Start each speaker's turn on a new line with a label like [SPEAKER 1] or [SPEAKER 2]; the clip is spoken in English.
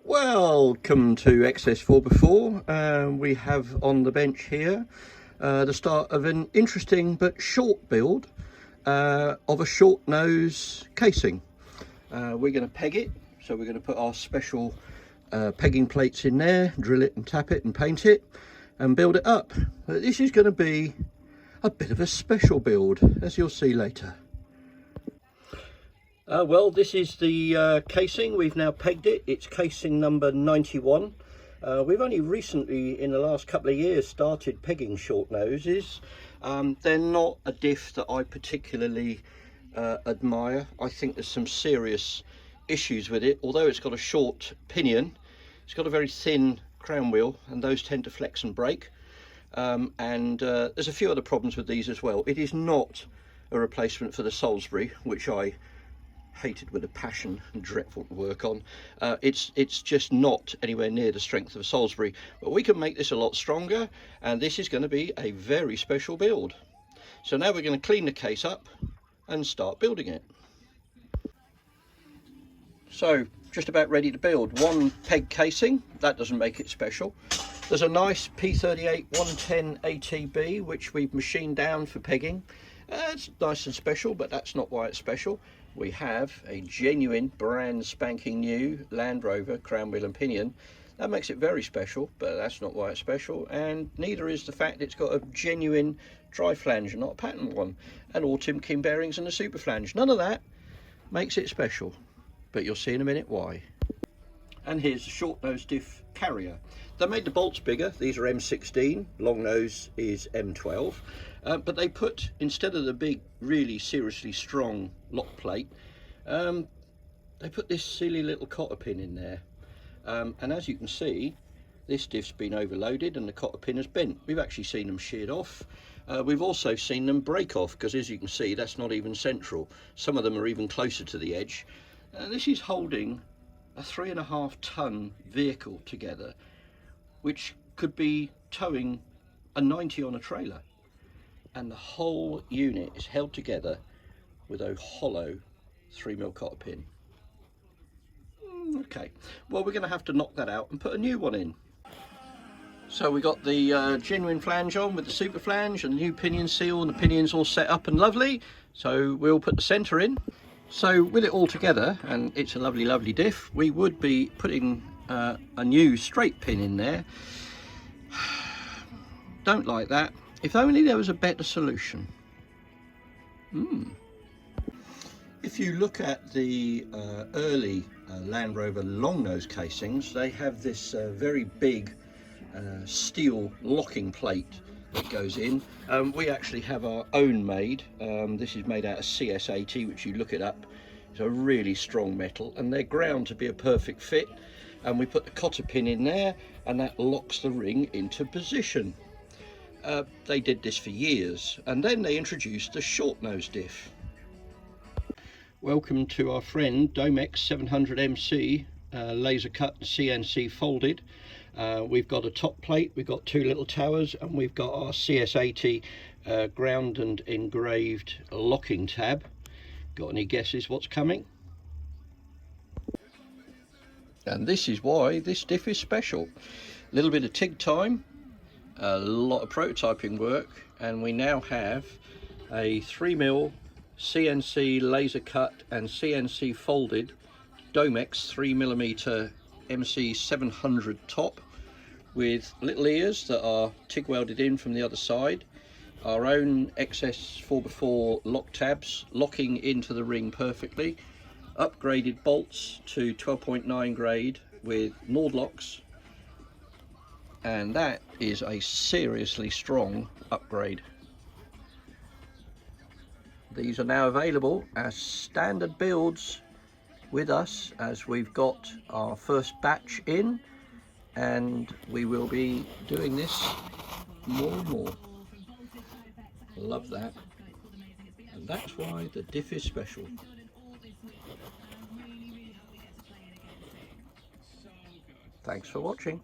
[SPEAKER 1] Welcome to XS4x4. We have on the bench here the start of an interesting but short build of a short nose casing. We're going to peg it, so we're going to put our special pegging plates in there, drill it and tap it and paint it and build it up. But this is going to be a bit of a special build, as you'll see later. Well, this is the casing. We've now pegged it. It's casing number 91. We've only recently, in the last couple of years, started pegging short noses. They're not a diff that I particularly admire. I think there's some serious issues with it. Although it's got a short pinion, it's got a very thin crown wheel, and those tend to flex and break. There's a few other problems with these as well. It is not a replacement for the Salisbury, which I hated with a passion and dreadful to work on. It's just not anywhere near the strength of a Salisbury, but we can make this a lot stronger, and this is going to be a very special build. So now we're going to clean the case up and start building it. So just about ready to build. One peg casing, that doesn't make it special. There's a nice P38 110 ATB which we've machined down for pegging. It's nice and special, but that's not why it's special. We have a genuine brand spanking new Land Rover crown wheel and pinion. That makes it very special, but that's not why it's special, and neither is the fact it's got a genuine dry flange and not a patterned one, and all Timken bearings and a super flange. None of that makes it special, but you'll see in a minute why. And here's a short nose diff carrier. They made the bolts bigger. These are M16, long nose is M12, but they put, instead of the big, really seriously strong lock plate, they put this silly little cotter pin in there. And as you can see, this diff's been overloaded and the cotter pin has bent. We've actually seen them sheared off. We've also seen them break off, because as you can see, that's not even central. Some of them are even closer to the edge. This is holding a 3.5 ton vehicle together, which could be towing a 90 on a trailer, and the whole unit is held together with a hollow 3mm cotter pin. Okay, well, we're going to have to knock that out and put a new one in. So we got the genuine flange on with the super flange and the new pinion seal, and the pinion's all set up and lovely, so we'll put the centre in. So with it all together, and it's a lovely diff, we would be putting a new straight pin in there. Don't like that. If only there was a better solution. If you look at the early Land Rover long nose casings, they have this very big steel locking plate that goes in. We actually have our own made. This is made out of CS80, which, you look it up, is a really strong metal, and they're ground to be a perfect fit. And we put the cotter pin in there, and that locks the ring into position. They did this for years, and then they introduced the short nose diff. Welcome to our friend Domex 700MC laser cut CNC folded. We've got a top plate, we've got two little towers, and we've got our CS80 ground and engraved locking tab. Got any guesses what's coming? And this is why this diff is special. A little bit of TIG time, a lot of prototyping work, and we now have a 3mm CNC laser cut and CNC folded Domex 3mm MC700 top, with little ears that are TIG welded in from the other side, our own XS4x4 lock tabs locking into the ring perfectly, upgraded bolts to 12.9 grade with Nord locks, and that is a seriously strong upgrade. These are now available as standard builds with us, as we've got our first batch in, and we will be doing this more and more. Love that, and that's why the diff is special. Thanks for watching.